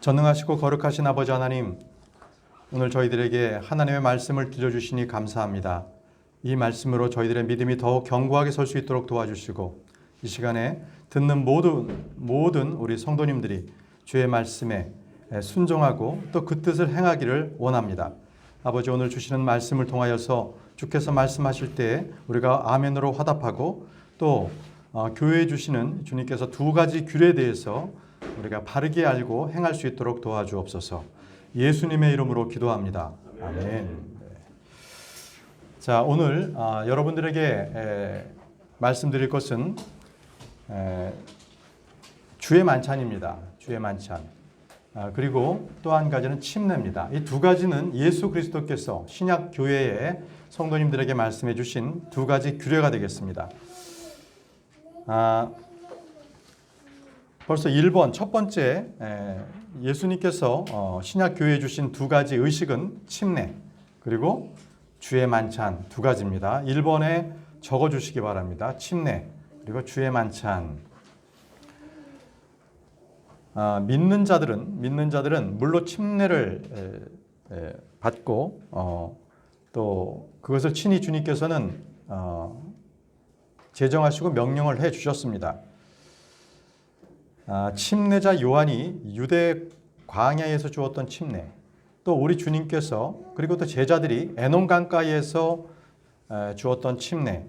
전능하시고 거룩하신 아버지 하나님, 오늘 저희들에게 하나님의 말씀을 들려주시니 감사합니다. 이 말씀으로 저희들의 믿음이 더욱 견고하게 설 수 있도록 도와주시고, 이 시간에 듣는 모든 우리 성도님들이 주의 말씀에 순종하고 또 그 뜻을 행하기를 원합니다. 아버지, 오늘 주시는 말씀을 통하여서 주께서 말씀하실 때 우리가 아멘으로 화답하고 또 교회에 주시는 주님께서 두 가지 규례에 대해서 우리가 바르게 알고 행할 수 있도록 도와주옵소서. 예수님의 이름으로 기도합니다. 아멘. 자, 오늘 여러분들에게 말씀드릴 것은 주의 만찬입니다. 주의 만찬. 그리고 또 한 가지는 침례입니다. 이 두 가지는 예수 그리스도께서 신약 교회의 성도님들에게 말씀해 주신 두 가지 규례가 되겠습니다. 벌써 1번 첫 번째 예수님께서 신약 교회에 주신 두 가지 의식은 침례 그리고 주의 만찬 두 가지입니다. 1번에 적어 주시기 바랍니다. 침례 그리고 주의 만찬. 믿는 자들은 물론 침례를 받고 또 그것을 친히 주님께서는 제정하시고 명령을 해 주셨습니다. 침례자 요한이 유대 광야에서 주었던 침례, 또 우리 주님께서 그리고 또 제자들이 에논 강가에서 주었던 침례,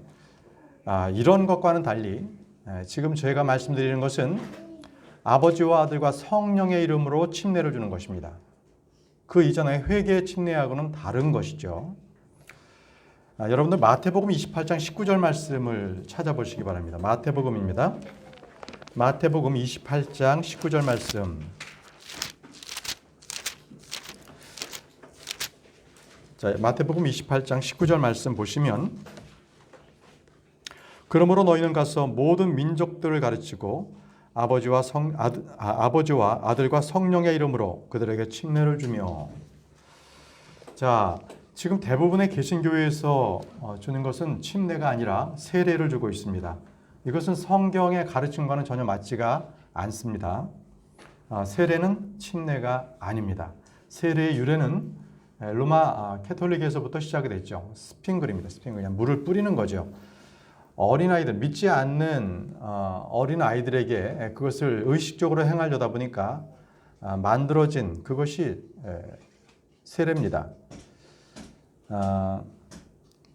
이런 것과는 달리 지금 저희가 말씀드리는 것은 아버지와 아들과 성령의 이름으로 침례를 주는 것입니다. 그 이전의 회개의 침례하고는 다른 것이죠. 여러분들 마태복음 28장 19절 말씀을 찾아보시기 바랍니다. 마태복음입니다. 마태복음 28장 19절 말씀. 자, 마태복음 28장 19절 말씀 보시면, 그러므로 너희는 가서 모든 민족들을 가르치고 아버지와 아들과 성령의 이름으로 그들에게 침례를 주며. 자, 지금 대부분의 개신교회에서 주는 것은 침례가 아니라 세례를 주고 있습니다. 이것은 성경의 가르침과는 전혀 맞지가 않습니다. 세례는 침례가 아닙니다. 세례의 유래는 로마 캐톨릭에서부터 시작이 됐죠. 스핑글입니다. 스핑글, 그냥 물을 뿌리는 거죠. 어린아이들, 믿지 않는 어린아이들에게 그것을 의식적으로 행하려다 보니까 만들어진 그것이 세례입니다.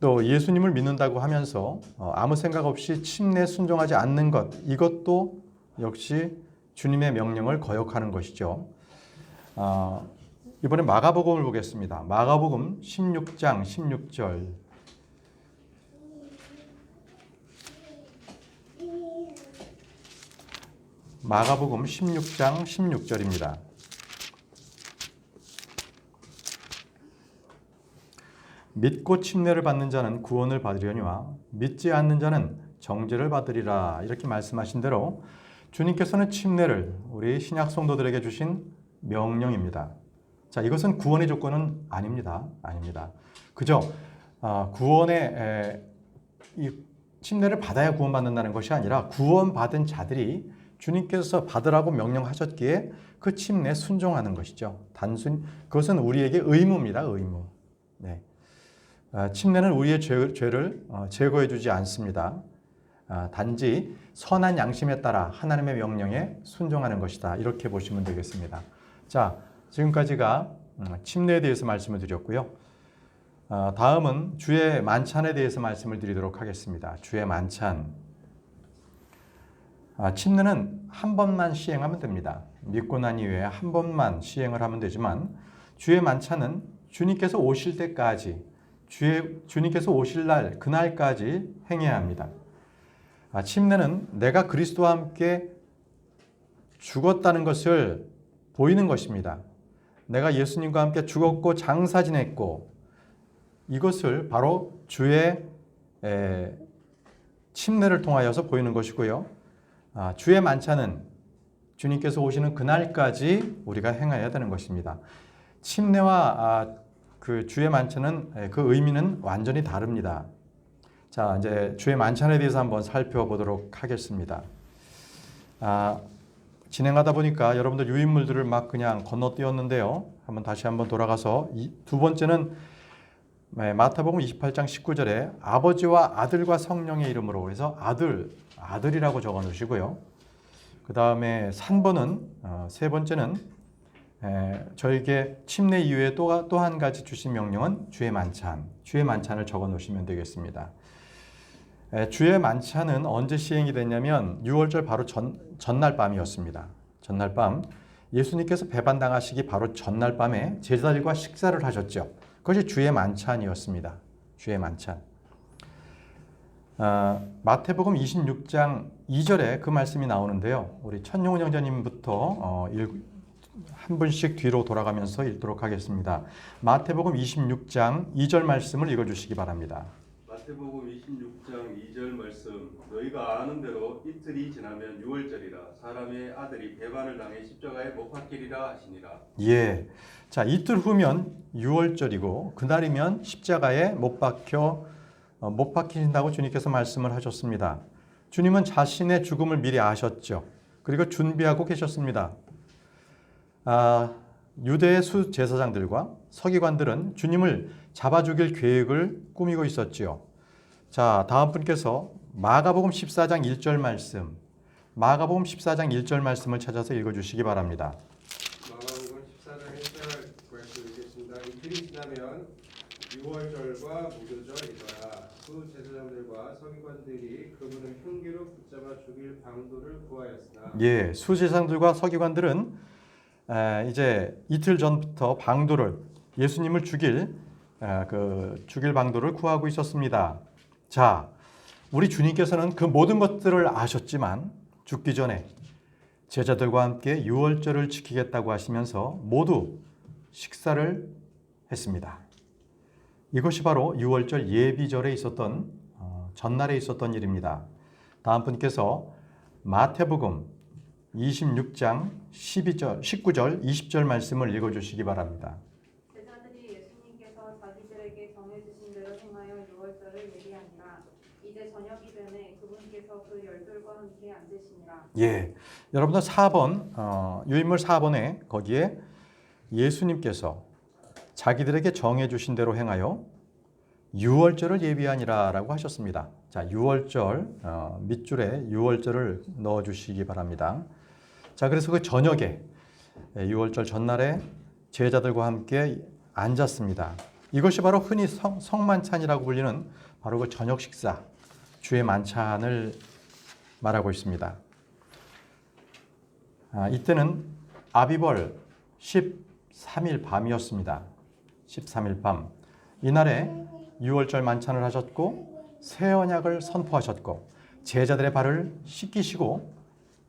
또 예수님을 믿는다고 하면서 아무 생각 없이 침례에 순종하지 않는 것, 이것도 역시 주님의 명령을 거역하는 것이죠. 이번에 마가복음을 보겠습니다. 마가복음 16장 16절. 마가복음 16장 16절입니다. 믿고 침례를 받는 자는 구원을 받으려니와 믿지 않는 자는 정죄를 받으리라. 이렇게 말씀하신 대로 주님께서는 침례를 우리 신약 성도들에게 주신 명령입니다. 자, 이것은 구원의 조건은 아닙니다. 그저 구원의 이 침례를 받아야 구원받는다는 것이 아니라 구원받은 자들이 주님께서 받으라고 명령하셨기에 그 침례에 순종하는 것이죠. 단순히 그것은 우리에게 의무입니다. 의무. 네. 침례는 우리의 죄를 제거해 주지 않습니다. 단지 선한 양심에 따라 하나님의 명령에 순종하는 것이다. 이렇게 보시면 되겠습니다. 자, 지금까지가 침례에 대해서 말씀을 드렸고요. 다음은 주의 만찬에 대해서 말씀을 드리도록 하겠습니다. 주의 만찬. 침례는 한 번만 시행하면 됩니다. 믿고 난 이후에 한 번만 시행을 하면 되지만, 주의 만찬은 주님께서 오실 때까지, 주님께서 오실 날 그날까지 행해야 합니다. 침례는 내가 그리스도와 함께 죽었다는 것을 보이는 것입니다. 내가 예수님과 함께 죽었고 장사 지냈고, 이것을 바로 주의 침례를 통하여서 보이는 것이고요. 주의 만찬은 주님께서 오시는 그날까지 우리가 행해야 되는 것입니다. 침례와 그 주의 만찬은 그 의미는 완전히 다릅니다. 자, 이제 주의 만찬에 대해서 한번 살펴보도록 하겠습니다. 진행하다 보니까 여러분들 유인물들을 막 그냥 건너뛰었는데요. 다시 한번 돌아가서 두 번째는 마태복음 28장 19절에 아버지와 아들과 성령의 이름으로 해서 아들이라고 적어 놓으시고요. 그 다음에 3번은 세 번째는 저에게 침례 이후에 또 한 가지 주신 명령은 주의 만찬을 적어 놓으시면 되겠습니다. 주의 만찬은 언제 시행이 됐냐면 6월절 바로 전날 밤이었습니다. 전날 밤 예수님께서 배반당하시기 바로 전날 밤에 제자들과 식사를 하셨죠. 그것이 주의 만찬이었습니다. 주의 만찬. 마태복음 26장 2절에 그 말씀이 나오는데요. 우리 천용훈 형제님부터 한 분씩 뒤로 돌아가면서 읽도록 하겠습니다. 마태복음 26장 2절 말씀을 읽어주시기 바랍니다. 마태복음 26장 2절 말씀. 너희가 아는 대로 이틀이 지나면 유월절이라 사람의 아들이 배반을 당해 십자가에 못 박히리라 하시니라. 예. 자, 이틀 후면 유월절이고 그날이면 십자가에 못 박히신다고 주님께서 말씀을 하셨습니다. 주님은 자신의 죽음을 미리 아셨죠. 그리고 준비하고 계셨습니다. 유대의 수제사장들과 서기관들은 주님을 잡아 죽일 계획을 꾸미고 있었지요. 자, 다음 분께서 마가복음 14장 1절 말씀, 마가복음 14장 1절 말씀을 찾아서 읽어주시기 바랍니다. 마가복음 14장 1절 말씀 읽겠습니다. 이틀이 지나면 유월절과 무교절이더라. 수제사장들과 서기관들이 그분을 흉기로 붙잡아 죽일 방도를 구하였으나 예, 수제사장들과 서기관들은 이제 이틀 전부터 방도를 예수님을 죽일 방도를 구하고 있었습니다. 자, 우리 주님께서는 그 모든 것들을 아셨지만 죽기 전에 제자들과 함께 유월절을 지키겠다고 하시면서 모두 식사를 했습니다. 이것이 바로 유월절 예비절에 있었던 전날에 있었던 일입니다. 다음 분께서 마태복음 26장 19절, 20절 말씀을 읽어주시기 바랍니다. 제자들이 예수님께서 자기들에게 정해주신 대로 행하여 유월절을 예비하니라. 이제 저녁이 되매 그분께서 그 열둘과 함께 앉으시니라. 예, 여러분들 4번 유인물 4번에 거기에 예수님께서 자기들에게 정해주신 대로 행하여 유월절을 예비하니라 라고 하셨습니다. 자, 유월절 밑줄에 유월절을 넣어주시기 바랍니다. 자, 그래서 그 저녁에 유월절 전날에 제자들과 함께 앉았습니다. 이것이 바로 흔히 성만찬이라고 불리는 바로 그 저녁 식사, 주의 만찬을 말하고 있습니다. 이때는 아비벌 13일 밤이었습니다. 13일 밤. 이날에 유월절 만찬을 하셨고 새 언약을 선포하셨고 제자들의 발을 씻기시고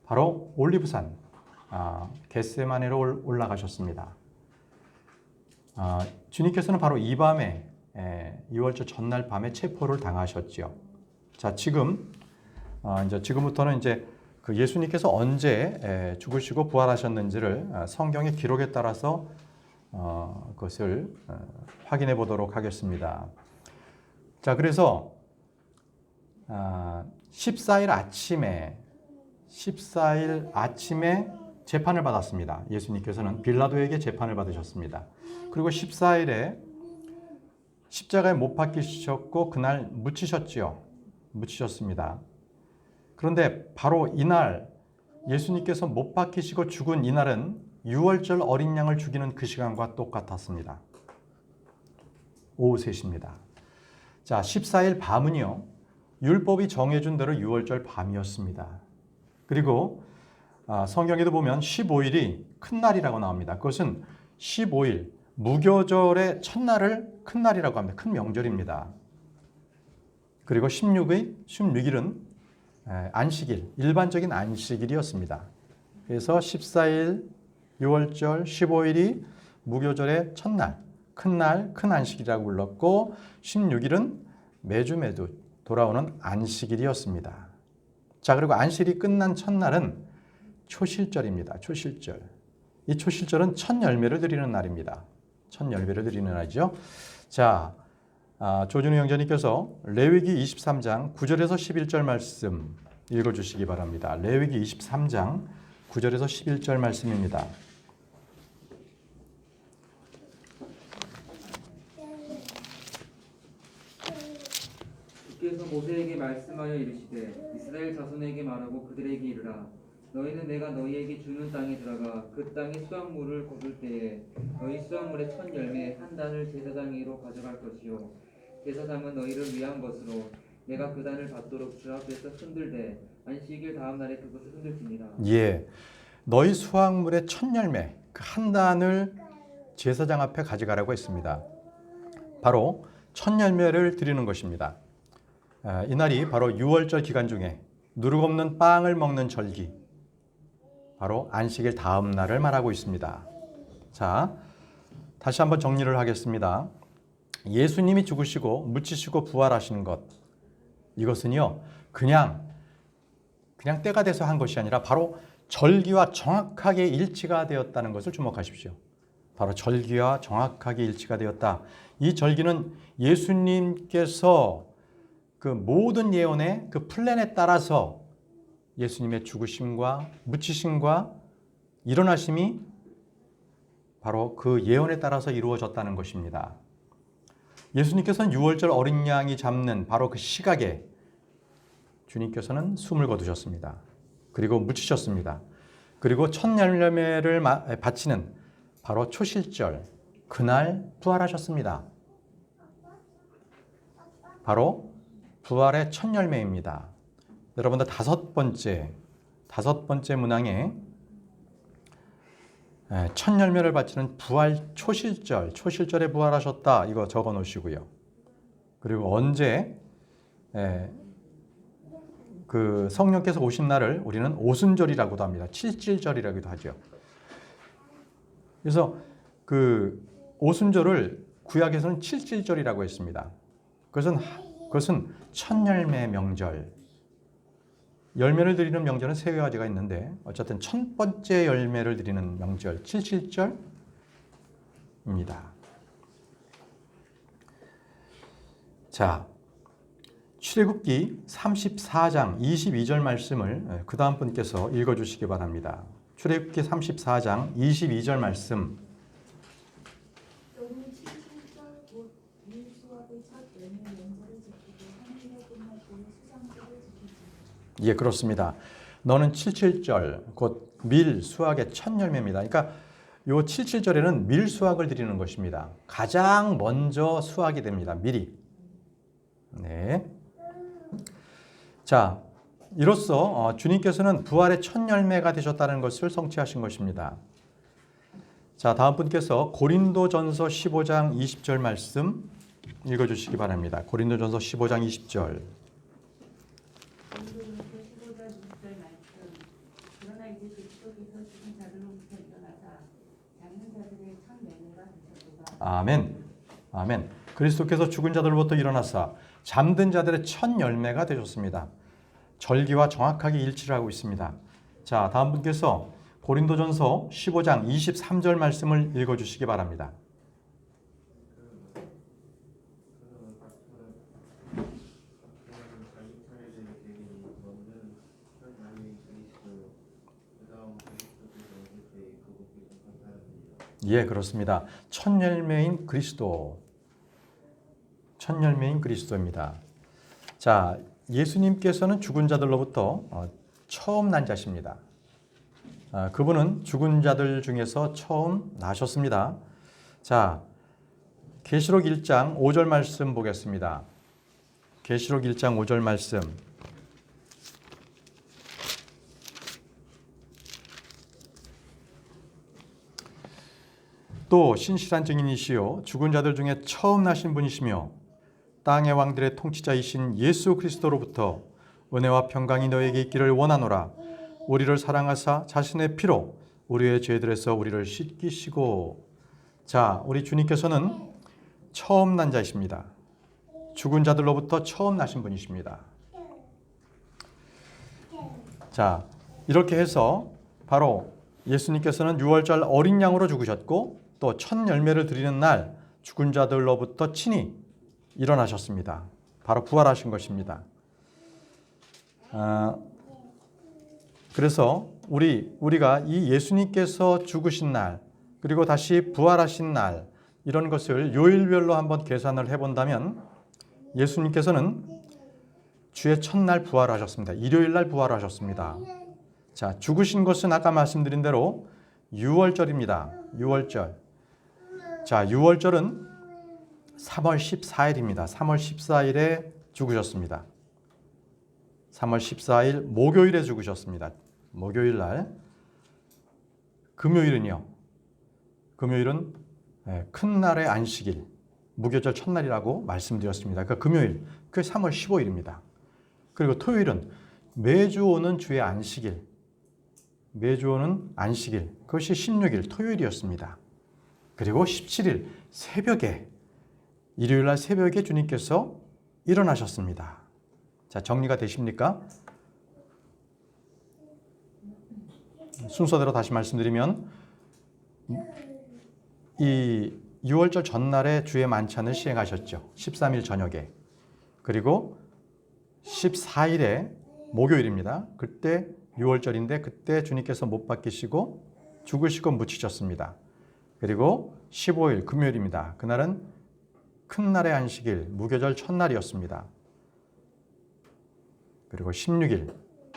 바로 올리브산 겟세마네로 올라가셨습니다. 주님께서는 바로 이 밤에 유월절 전날 밤에 체포를 당하셨지요. 자, 지금부터는 이제 그 예수님께서 언제 죽으시고 부활하셨는지를 성경의 기록에 따라서 그것을 확인해 보도록 하겠습니다. 자, 그래서 14일 아침에 재판을 받았습니다. 예수님께서는 빌라도에게 재판을 받으셨습니다. 그리고 14일에 십자가에 못 박히셨고 그날 묻히셨습니다. 그런데 바로 이날 예수님께서 못 박히시고 죽은 이날은 유월절 어린 양을 죽이는 그 시간과 똑같았습니다. 오후 3시입니다. 자, 14일 밤은요, 율법이 정해준 대로 유월절 밤이었습니다. 그리고 성경에도 보면 15일이 큰 날이라고 나옵니다. 그것은 15일 무교절의 첫날을 큰 날이라고 합니다. 큰 명절입니다. 그리고 16일은 안식일, 일반적인 안식일이었습니다. 그래서 14일, 6월절, 15일이 무교절의 첫날, 큰 안식일이라고 불렀고 16일은 매주 돌아오는 안식일이었습니다. 자, 그리고 안식일이 끝난 첫날은 초실절입니다. 초실절. 이 초실절은 첫 열매를 드리는 날입니다. 첫 열매를 드리는 날이죠. 자, 조준우 형제님께서 레위기 23장 9절에서 11절 말씀 읽어주시기 바랍니다. 레위기 23장 9절에서 11절 말씀입니다. 주께서 모세에게 말씀하여 이르시되 이스라엘 자손에게 말하고 그들에게 이르라 너희는 내가 너희에게 주는 땅에 들어가 그 땅의 수확물을 거둘 때에 너희 수확물의 첫 열매 한 단을 제사장에게로 가져갈 것이요 제사장은 너희를 위한 것으로 내가 그 단을 받도록 주 앞에서 흔들되 안식일 다음 날에 그것을 흔들지니라. 예, 너희 수확물의 첫 열매 그 한 단을 제사장 앞에 가져가라고 했습니다. 바로 첫 열매를 드리는 것입니다. 이날이 바로 6월절 기간 중에 누룩 없는 빵을 먹는 절기, 바로 안식일 다음 날을 말하고 있습니다. 자, 다시 한번 정리를 하겠습니다. 예수님이 죽으시고 묻히시고 부활하시는 것, 이것은요 그냥 때가 돼서 한 것이 아니라 바로 절기와 정확하게 일치가 되었다는 것을 주목하십시오. 바로 절기와 정확하게 일치가 되었다. 이 절기는 예수님께서 그 모든 예언의 그 플랜에 따라서 예수님의 죽으심과 묻히심과 일어나심이 바로 그 예언에 따라서 이루어졌다는 것입니다. 예수님께서는 6월절 어린 양이 잡는 바로 그 시각에 주님께서는 숨을 거두셨습니다. 그리고 묻히셨습니다. 그리고 첫 열매를 바치는 바로 초실절, 그날 부활하셨습니다. 바로 부활의 첫 열매입니다. 여러분들 다섯 번째 문항에 첫 열매를 바치는 부활 초실절에 부활하셨다. 이거 적어 놓으시고요. 그리고 언제 그 성령께서 오신 날을 우리는 오순절이라고도 합니다. 칠칠절이라고도 하죠. 그래서 그 오순절을 구약에서는 칠칠절이라고 했습니다. 그것은 첫 열매 명절. 열매를 드리는 명절은 세 가지가 있는데 어쨌든 첫 번째 열매를 드리는 명절 칠칠절입니다. 자, 출애굽기 34장 22절 말씀을 그 다음 분께서 읽어주시기 바랍니다. 출애굽기 34장 22절 말씀. 또는 70절 곧 밀수확의 첫 열매 명절을 지키고 한 해가 끝날 때에 수상절을 지키지. 예, 그렇습니다. 너는 77절 곧 밀 수확의 첫 열매입니다. 그러니까 요 77절에는 밀 수확을 드리는 것입니다. 가장 먼저 수확이 됩니다. 밀이. 네. 자, 이로써 주님께서는 부활의 첫 열매가 되셨다는 것을 성취하신 것입니다. 자, 다음 분께서 고린도전서 15장 20절 말씀 읽어주시기 바랍니다. 고린도전서 15장 20절. 고린도전서 15장 20절 말씀. 그러나 이제 그리스도께서 죽은 자들로부터 일어나사 잡는 자들의 첫 열매가 되셨도다. 아멘. 아멘. 그리스도께서 죽은 자들로부터 일어나사 잠든 자들의 첫 열매가 되셨습니다. 절기와 정확하게 일치를 하고 있습니다. 자, 다음 분께서 고린도전서 15장 23절 말씀을 읽어주시기 바랍니다. 예, 그렇습니다. 첫 열매인 그리스도. 첫 열매인 그리스도입니다. 자, 예수님께서는 죽은 자들로부터 처음 난 자십니다. 그분은 죽은 자들 중에서 처음 나셨습니다. 자, 계시록 1장 5절 말씀 보겠습니다. 계시록 1장 5절 말씀. 또 신실한 증인이시요 죽은 자들 중에 처음 나신 분이시며 땅의 왕들의 통치자이신 예수 그리스도로부터 은혜와 평강이 너에게 있기를 원하노라. 우리를 사랑하사 자신의 피로 우리의 죄들에서 우리를 씻기시고. 자, 우리 주님께서는 처음 난 자이십니다. 죽은 자들로부터 처음 나신 분이십니다. 자, 이렇게 해서 바로 예수님께서는 6월절 어린 양으로 죽으셨고 또 첫 열매를 드리는 날 죽은 자들로부터 친히 일어나셨습니다. 바로 부활하신 것입니다. 그래서 우리가 이 예수님께서 죽으신 날 그리고 다시 부활하신 날 이런 것을 요일별로 한번 계산을 해본다면 예수님께서는 주의 첫날 부활하셨습니다. 일요일 날 부활하셨습니다. 자, 죽으신 것은 아까 말씀드린 대로 6월절입니다. 6월절. 자, 6월절은 3월 14일입니다. 3월 14일에 죽으셨습니다. 3월 14일 목요일에 죽으셨습니다. 목요일 날. 금요일은요. 금요일은 큰 날의 안식일, 무교절 첫날이라고 말씀드렸습니다. 그러니까 금요일, 그게 3월 15일입니다. 그리고 토요일은 매주 오는 주의 안식일, 매주 오는 안식일, 그것이 16일 토요일이었습니다. 그리고 17일 새벽에, 일요일 날 새벽에 주님께서 일어나셨습니다. 자, 정리가 되십니까? 순서대로 다시 말씀드리면 이 6월절 전날에 주의 만찬을 시행하셨죠. 13일 저녁에. 그리고 14일에 목요일입니다. 그때 6월절인데 그때 주님께서 못 박히시고 죽으시고 묻히셨습니다. 그리고 15일 금요일입니다. 그날은 큰 날의 안식일, 무교절 첫날이었습니다. 그리고 16일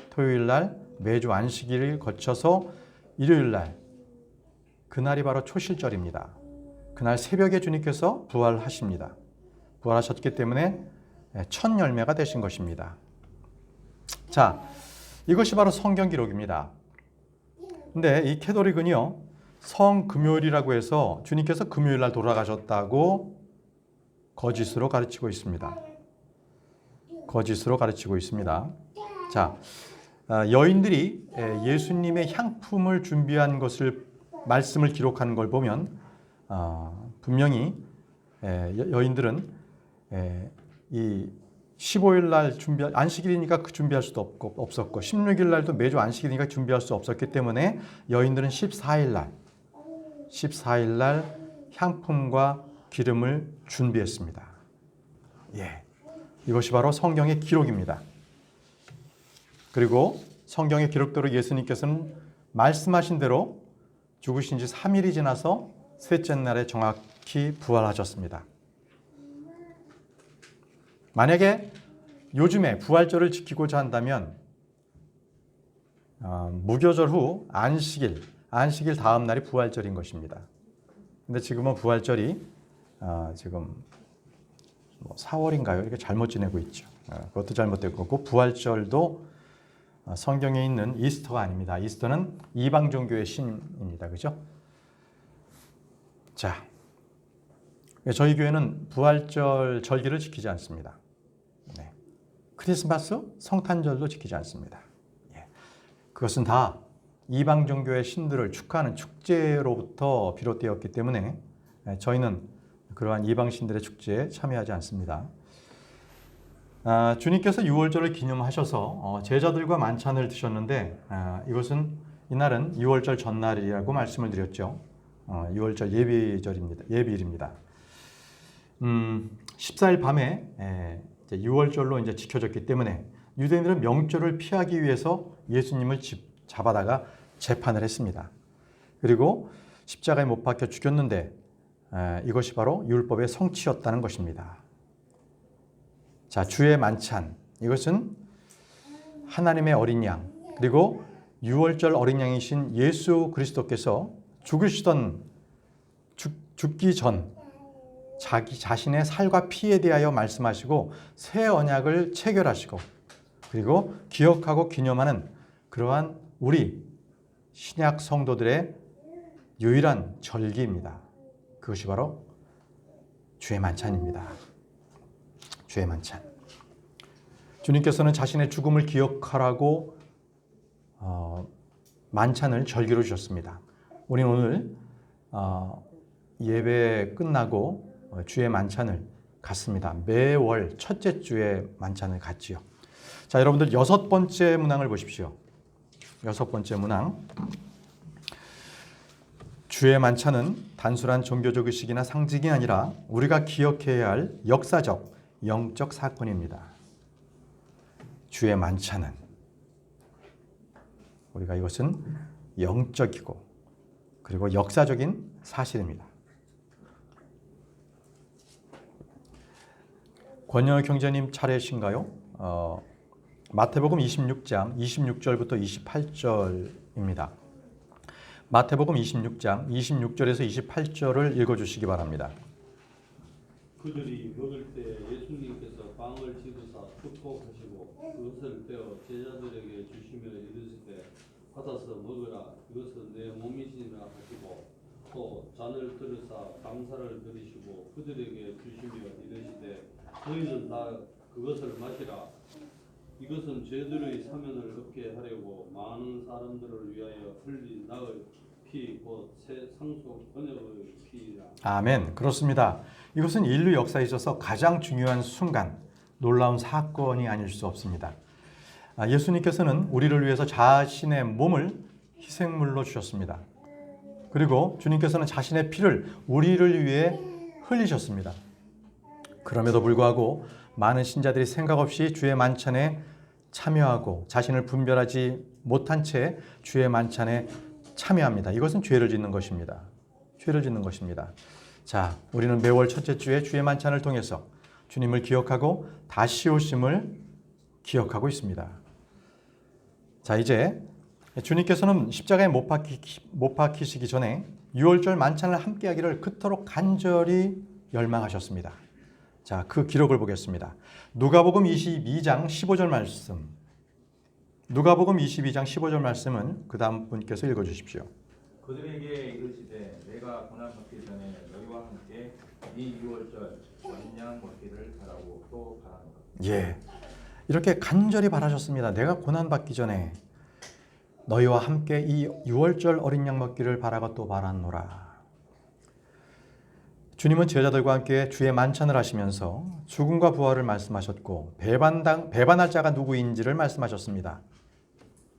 토요일 날 매주 안식일을 거쳐서 일요일 날 그날이 바로 초실절입니다. 그날 새벽에 주님께서 부활하십니다. 부활하셨기 때문에 첫 열매가 되신 것입니다. 자, 이것이 바로 성경 기록입니다. 근데 이 캐톨릭은요, 성금요일이라고 해서 주님께서 금요일 날 돌아가셨다고 거짓으로 가르치고 있습니다. 거짓으로 가르치고 있습니다. 자, 여인들이 예수님의 향품을 준비한 것을 말씀을 기록하는 걸 보면 분명히 여인들은 이 15일 날 안식일이니까 준비할 수도 없었고 16일 날도 매주 안식일이니까 준비할 수 없었기 때문에 여인들은 14일 날 향품과 기름을 준비했습니다. 예, 이것이 바로 성경의 기록입니다. 그리고 성경의 기록대로 예수님께서는 말씀하신 대로 죽으신 지 3일이 지나서 셋째 날에 정확히 부활하셨습니다. 만약에 요즘에 부활절을 지키고자 한다면 무교절 후 안식일 다음 날이 부활절인 것입니다. 근데 지금은 부활절이 지금 4월인가요? 이렇게 잘못 지내고 있죠. 그것도 잘못된 거고 부활절도 성경에 있는 이스터가 아닙니다. 이스터는 이방 종교의 신입니다. 그죠? 자, 저희 교회는 부활절 절기를 지키지 않습니다. 네. 크리스마스, 성탄절도 지키지 않습니다. 예. 그것은 다 이방 종교의 신들을 축하하는 축제로부터 비롯되었기 때문에 저희는 그러한 이방 신들의 축제에 참여하지 않습니다. 주님께서 6월절을 기념하셔서 제자들과 만찬을 드셨는데 이날은 6월절 전날이라고 말씀을 드렸죠. 6월절 예비일입니다. 14일 밤에 6월절로 이제 지켜졌기 때문에 유대인들은 명절을 피하기 위해서 예수님을 잡아다가 재판을 했습니다. 그리고 십자가에 못 박혀 죽였는데 이것이 바로 율법의 성취였다는 것입니다. 자, 주의 만찬, 이것은 하나님의 어린 양, 그리고 6월절 어린 양이신 예수 그리스도께서 죽기 전 자기 자신의 살과 피에 대하여 말씀하시고 새 언약을 체결하시고 그리고 기억하고 기념하는 그러한 우리 신약 성도들의 유일한 절기입니다. 그것이 바로 주의 만찬입니다. 주의 만찬. 주님께서는 자신의 죽음을 기억하라고 만찬을 절기로 주셨습니다. 우리는 오늘 예배 끝나고 주의 만찬을 갖습니다. 매월 첫째 주의 만찬을 갖지요. 자, 여러분들 6번째 문항을 보십시오. 6번째 문항. 주의 만찬은 단순한 종교적 의식이나 상징이 아니라 우리가 기억해야 할 역사적, 영적 사건입니다. 주의 만찬은 우리가 이것은 영적이고 그리고 역사적인 사실입니다. 권영호 경제님 차례신가요? 마태복음 26장 26절부터 28절입니다. 마태복음 26장 26절에서 28절을 읽어주시기 바랍니다. 그들이 먹을 때 예수님께서 빵을 집으사 축복하시고 그것을 떼어 제자들에게 주시며 이르시되 받아서 먹으라 이것은 내 몸이시니라 하시고 또 잔을 들으사 감사를 드리시고 그들에게 주시며 이르시되 너희는 다 그것을 마시라 이것은 죄들의 사면을 얻게 하려고 많은 사람들을 위하여 흘린 나의 피 곧 새 상속 언약의 피이라. 아멘. 그렇습니다. 이것은 인류 역사에 있어서 가장 중요한 순간, 놀라운 사건이 아닐 수 없습니다. 예수님께서는 우리를 위해서 자신의 몸을 희생물로 주셨습니다. 그리고 주님께서는 자신의 피를 우리를 위해 흘리셨습니다. 그럼에도 불구하고 많은 신자들이 생각 없이 주의 만찬에 참여하고 자신을 분별하지 못한 채 주의 만찬에 참여합니다. 이것은 죄를 짓는 것입니다. 죄를 짓는 것입니다. 자, 우리는 매월 첫째 주에 주의 만찬을 통해서 주님을 기억하고 다시 오심을 기억하고 있습니다. 자, 이제 주님께서는 십자가에 못 박히시기 전에 유월절 만찬을 함께하기를 그토록 간절히 열망하셨습니다. 자, 그 기록을 보겠습니다. 누가복음 22장 15절 말씀. 누가복음 22장 15절 말씀은 그 다음 분께서 읽어주십시오. 그들에게 이르시되 내가 고난 받기 전에 너희와 함께 이 유월절 어린 양 먹기를 바라고 또 바라노라. 예, 이렇게 간절히 바라셨습니다. 내가 고난 받기 전에 너희와 함께 이 유월절 어린 양 먹기를 바라고 또 바라노라. 주님은 제자들과 함께 주의 만찬을 하시면서 죽음과 부활을 말씀하셨고 배반할 자가 누구인지를 말씀하셨습니다.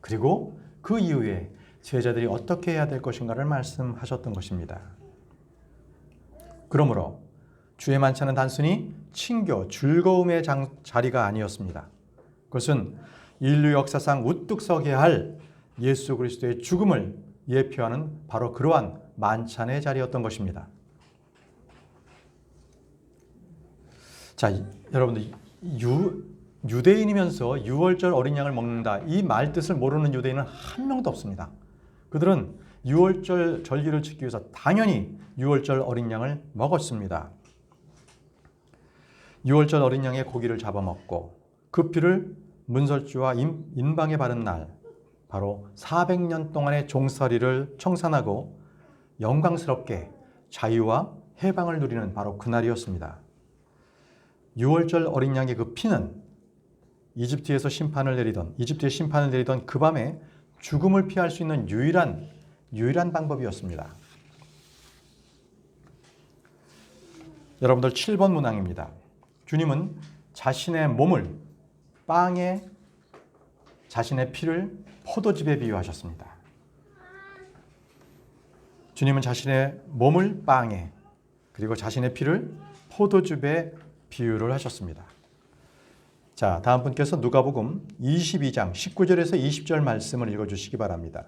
그리고 그 이후에 제자들이 어떻게 해야 될 것인가를 말씀하셨던 것입니다. 그러므로 주의 만찬은 단순히 친교, 즐거움의 자리가 아니었습니다. 그것은 인류 역사상 우뚝 서게 할 예수 그리스도의 죽음을 예표하는 바로 그러한 만찬의 자리였던 것입니다. 자, 여러분들 유대인이면서 유월절 어린 양을 먹는다. 이 말 뜻을 모르는 유대인은 한 명도 없습니다. 그들은 유월절 절기를 지키기 위해서 당연히 유월절 어린 양을 먹었습니다. 유월절 어린 양의 고기를 잡아먹고 그 피를 문설주와 인방에 바른 날, 바로 400년 동안의 종살이를 청산하고 영광스럽게 자유와 해방을 누리는 바로 그날이었습니다. 유월절 어린 양의 그 피는 이집트의 심판을 내리던 그 밤에 죽음을 피할 수 있는 유일한 방법이었습니다. 여러분들 7번 문항입니다. 주님은 자신의 몸을 빵에, 자신의 피를 포도즙에 비유하셨습니다. 주님은 자신의 몸을 빵에, 그리고 자신의 피를 포도즙에 비유를 하셨습니다. 자, 다음 분께서 누가복음 22장 19절에서 20절 말씀을 읽어주시기 바랍니다.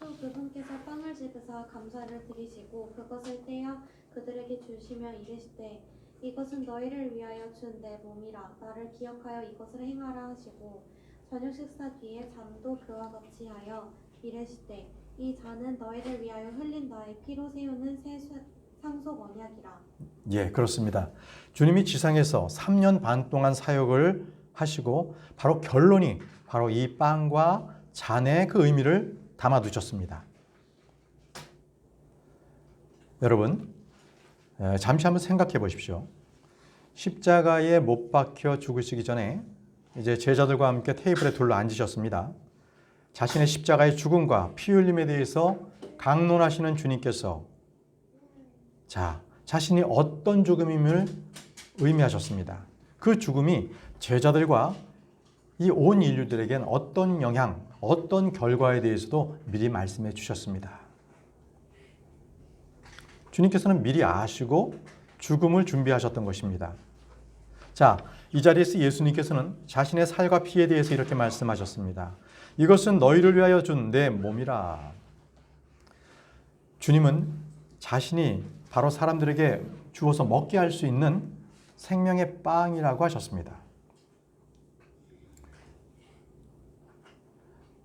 또 그분께서 빵을 집으사 감사를 드리시고 그것을 떼어 그들에게 주시며 이르시되 이것은 너희를 위하여 준 내 몸이라 나를 기억하여 이것을 행하라 하시고 저녁 식사 뒤에 잔도 그와 같이 하여 이르시되 이 잔은 너희를 위하여 흘린 나의 피로 세우는 새 상속 언약이라. 예, 그렇습니다. 주님이 지상에서 3년 반 동안 사역을 하시고 바로 결론이 바로 이 빵과 잔의 그 의미를 담아두셨습니다. 여러분, 잠시 한번 생각해 보십시오. 십자가에 못 박혀 죽으시기 전에 이제 제자들과 함께 테이블에 둘러 앉으셨습니다. 자신의 십자가의 죽음과 피 흘림에 대해서 강론하시는 주님께서 자신이 어떤 죽음임을 의미하셨습니다. 그 죽음이 제자들과 이 온 인류들에겐 어떤 영향, 어떤 결과에 대해서도 미리 말씀해 주셨습니다. 주님께서는 미리 아시고 죽음을 준비하셨던 것입니다. 자, 이 자리에서 예수님께서는 자신의 살과 피에 대해서 이렇게 말씀하셨습니다. 이것은 너희를 위하여 준 내 몸이라. 주님은 자신이 바로 사람들에게 주어서 먹게 할 수 있는 생명의 빵이라고 하셨습니다.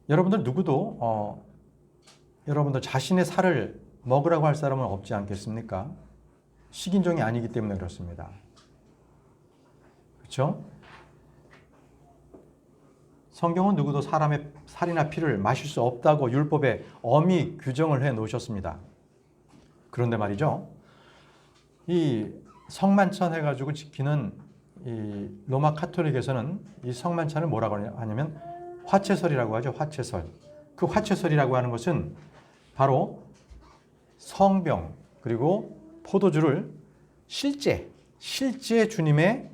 여러분들 누구도 여러분들 자신의 살을 먹으라고 할 사람은 없지 않겠습니까? 식인종이 아니기 때문에 그렇습니다. 그렇죠? 성경은 누구도 사람의 살이나 피를 마실 수 없다고 율법에 엄히 규정을 해 놓으셨습니다. 그런데 말이죠, 이 성만찬 해가지고 지키는 이 로마 카톨릭에서는 이 성만찬을 뭐라고 하냐면 화채설이라고 하죠. 화채설. 그 화채설이라고 하는 것은 바로 성병 그리고 포도주를 실제 주님의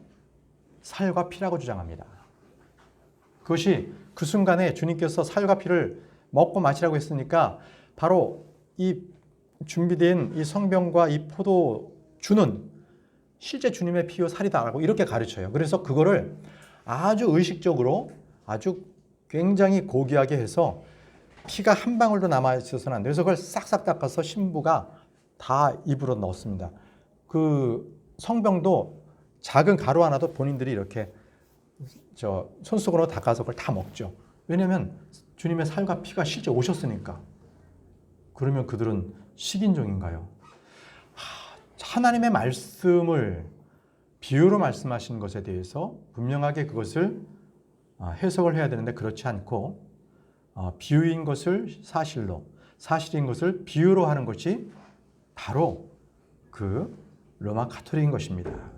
살과 피라고 주장합니다. 그것이 그 순간에 주님께서 살과 피를 먹고 마시라고 했으니까 바로 이 준비된 이 성병과 이 포도주는 실제 주님의 피요 살이다라고 이렇게 가르쳐요. 그래서 그거를 아주 의식적으로 아주 굉장히 고귀하게 해서 피가 한 방울도 남아 있어서는 안 돼요. 그래서 그걸 싹싹 닦아서 신부가 다 입으로 넣었습니다. 그 성병도 작은 가루 하나도 본인들이 이렇게 손수건으로 닦아서 그걸 다 먹죠. 왜냐하면 주님의 살과 피가 실제 오셨으니까. 그러면 그들은 식인종인가요? 하나님의 말씀을 비유로 말씀하신 것에 대해서 분명하게 그것을 해석을 해야 되는데 그렇지 않고 비유인 것을 사실로, 사실인 것을 비유로 하는 것이 바로 그 로마 카톨릭인 것입니다.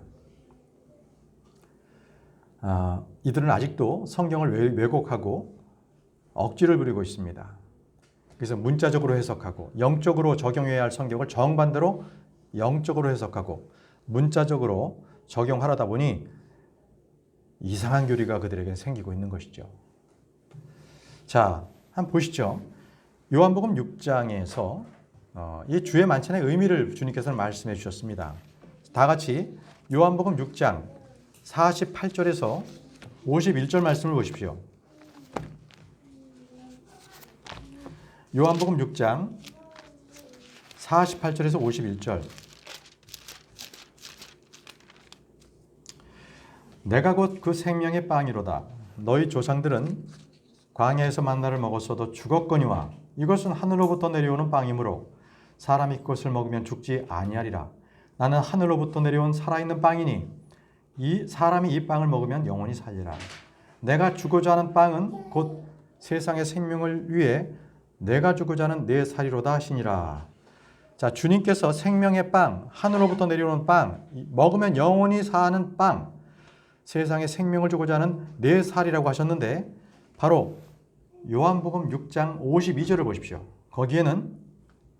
이들은 아직도 성경을 왜곡하고 억지를 부리고 있습니다. 그래서 문자적으로 해석하고 영적으로 적용해야 할 성경을 정반대로 영적으로 해석하고 문자적으로 적용하려다 보니 이상한 교리가 그들에게 생기고 있는 것이죠. 자, 한번 보시죠. 요한복음 6장에서 이 주의 만찬의 의미를 주님께서는 말씀해 주셨습니다. 다 같이 요한복음 6장 48절에서 51절 말씀을 보십시오. 요한복음 6장 48절에서 51절. 내가 곧 그 생명의 빵이로다. 너희 조상들은 광야에서 만나를 먹었어도 죽었거니와 이것은 하늘로부터 내려오는 빵이므로 사람이 그것을 먹으면 죽지 아니하리라. 나는 하늘로부터 내려온 살아있는 빵이니 이 사람이 이 빵을 먹으면 영원히 살리라. 내가 주고자 하는 빵은 곧 세상의 생명을 위해 내가 주고자 하는 내 살이로다 하시니라. 자, 주님께서 생명의 빵, 하늘로부터 내려오는 빵, 먹으면 영원히 사는 빵, 세상에 생명을 주고자 하는 내 살이라고 하셨는데 바로 요한복음 6장 52절을 보십시오. 거기에는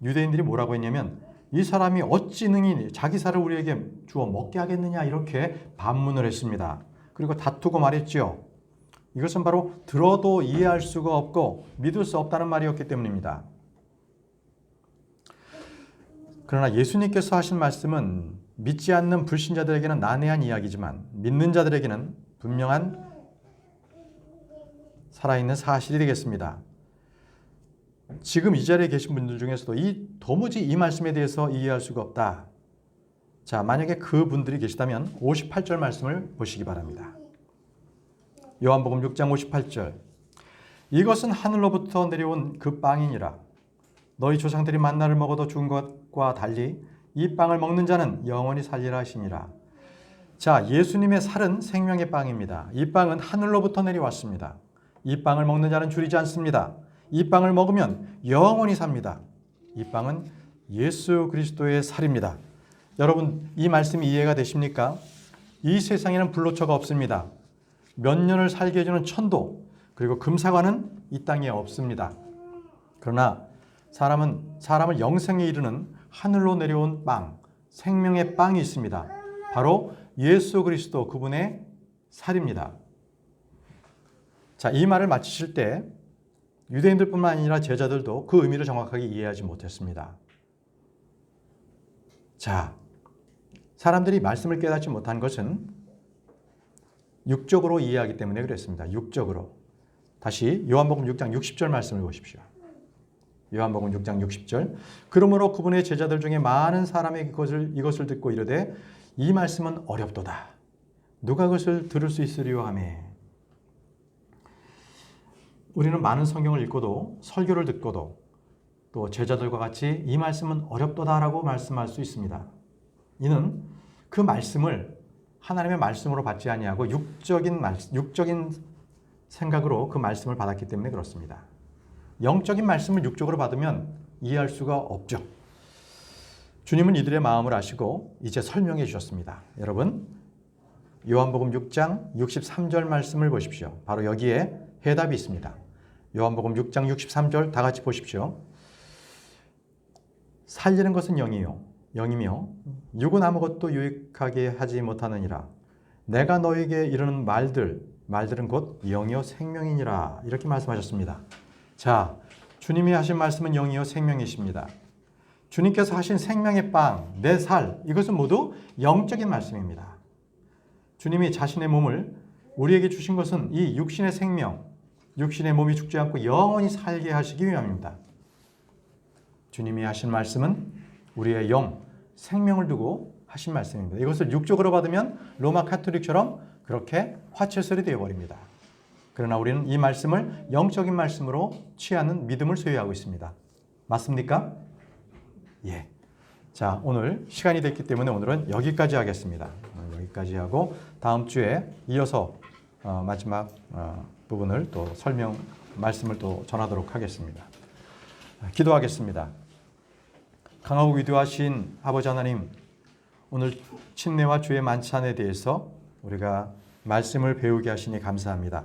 유대인들이 뭐라고 했냐면 이 사람이 어찌 능히 자기 살을 우리에게 주어 먹게 하겠느냐 이렇게 반문을 했습니다. 그리고 다투고 말했죠. 이것은 바로 들어도 이해할 수가 없고 믿을 수 없다는 말이었기 때문입니다. 그러나 예수님께서 하신 말씀은 믿지 않는 불신자들에게는 난해한 이야기지만 믿는 자들에게는 분명한 살아있는 사실이 되겠습니다. 지금 이 자리에 계신 분들 중에서도 도무지 이 말씀에 대해서 이해할 수가 없다. 자, 만약에 그분들이 계시다면 58절 말씀을 보시기 바랍니다. 요한복음 6장 58절. 이것은 하늘로부터 내려온 그 빵이니라. 너희 조상들이 만나를 먹어도 죽은 것과 달리 이 빵을 먹는 자는 영원히 살리라 하시니라. 자, 예수님의 살은 생명의 빵입니다. 이 빵은 하늘로부터 내려왔습니다. 이 빵을 먹는 자는 줄이지 않습니다. 이 빵을 먹으면 영원히 삽니다. 이 빵은 예수 그리스도의 살입니다. 여러분, 이 말씀이 이해가 되십니까? 이 세상에는 불로초가 없습니다. 몇 년을 살게 해주는 천도 그리고 금사과는 이 땅에 없습니다. 그러나 사람을 영생에 이르는 하늘로 내려온 빵, 생명의 빵이 있습니다. 바로 예수 그리스도 그분의 살입니다. 자, 이 말을 마치실 때 유대인들뿐만 아니라 제자들도 그 의미를 정확하게 이해하지 못했습니다. 자, 사람들이 말씀을 깨닫지 못한 것은 육적으로 이해하기 때문에 그랬습니다. 육적으로. 다시 요한복음 6장 60절 말씀을 보십시오. 요한복음 6장 60절. 그러므로 그분의 제자들 중에 많은 사람이 이것을 듣고 이르되 이 말씀은 어렵도다. 누가 그것을 들을 수 있으리요 하며. 우리는 많은 성경을 읽고도 설교를 듣고도 또 제자들과 같이 이 말씀은 어렵도다라고 말씀할 수 있습니다. 이는 그 말씀을 하나님의 말씀으로 받지 아니하고 육적인 생각으로 그 말씀을 받았기 때문에 그렇습니다. 영적인 말씀을 육적으로 받으면 이해할 수가 없죠. 주님은 이들의 마음을 아시고 이제 설명해 주셨습니다. 여러분, 요한복음 6장 63절 말씀을 보십시오. 바로 여기에 해답이 있습니다. 요한복음 6장 63절 다 같이 보십시오. 살리는 것은 영이며 육은 아무것도 유익하게 하지 못하느니라. 내가 너에게 이르는 말들은 곧 영이요 생명이니라. 이렇게 말씀하셨습니다. 자, 주님이 하신 말씀은 영이요 생명이십니다. 주님께서 하신 생명의 빵, 내 살, 이것은 모두 영적인 말씀입니다. 주님이 자신의 몸을 우리에게 주신 것은 이 육신의 생명, 육신의 몸이 죽지 않고 영원히 살게 하시기 위함입니다. 주님이 하신 말씀은 우리의 영, 생명을 두고 하신 말씀입니다. 이것을 육적으로 받으면 로마 카톨릭처럼 그렇게 화채설이 되어버립니다. 그러나 우리는 이 말씀을 영적인 말씀으로 취하는 믿음을 소유하고 있습니다. 맞습니까? 예. 자, 오늘 시간이 됐기 때문에 오늘은 여기까지 하겠습니다. 여기까지 하고 다음 주에 이어서 마지막 부분을 또 말씀을 또 전하도록 하겠습니다. 기도하겠습니다. 강하고 위대하신 아버지 하나님, 오늘 침례와 주의 만찬에 대해서 우리가 말씀을 배우게 하시니 감사합니다.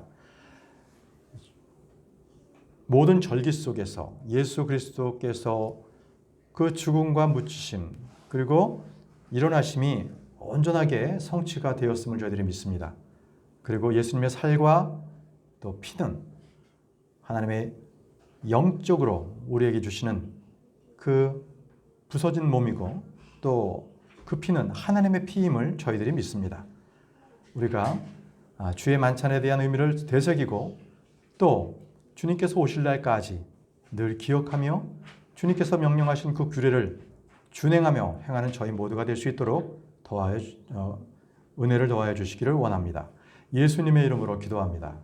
모든 절기 속에서 예수 그리스도께서 그 죽음과 묻히심 그리고 일어나심이 온전하게 성취가 되었음을 저희들이 믿습니다. 그리고 예수님의 살과 또 피는 하나님의 영적으로 우리에게 주시는 그 부서진 몸이고 또 그 피는 하나님의 피임을 저희들이 믿습니다. 우리가 주의 만찬에 대한 의미를 되새기고 또 주님께서 오실 날까지 늘 기억하며 주님께서 명령하신 그 규례를 준행하며 행하는 저희 모두가 될 수 있도록 은혜를 더하여 주시기를 원합니다. 예수님의 이름으로 기도합니다.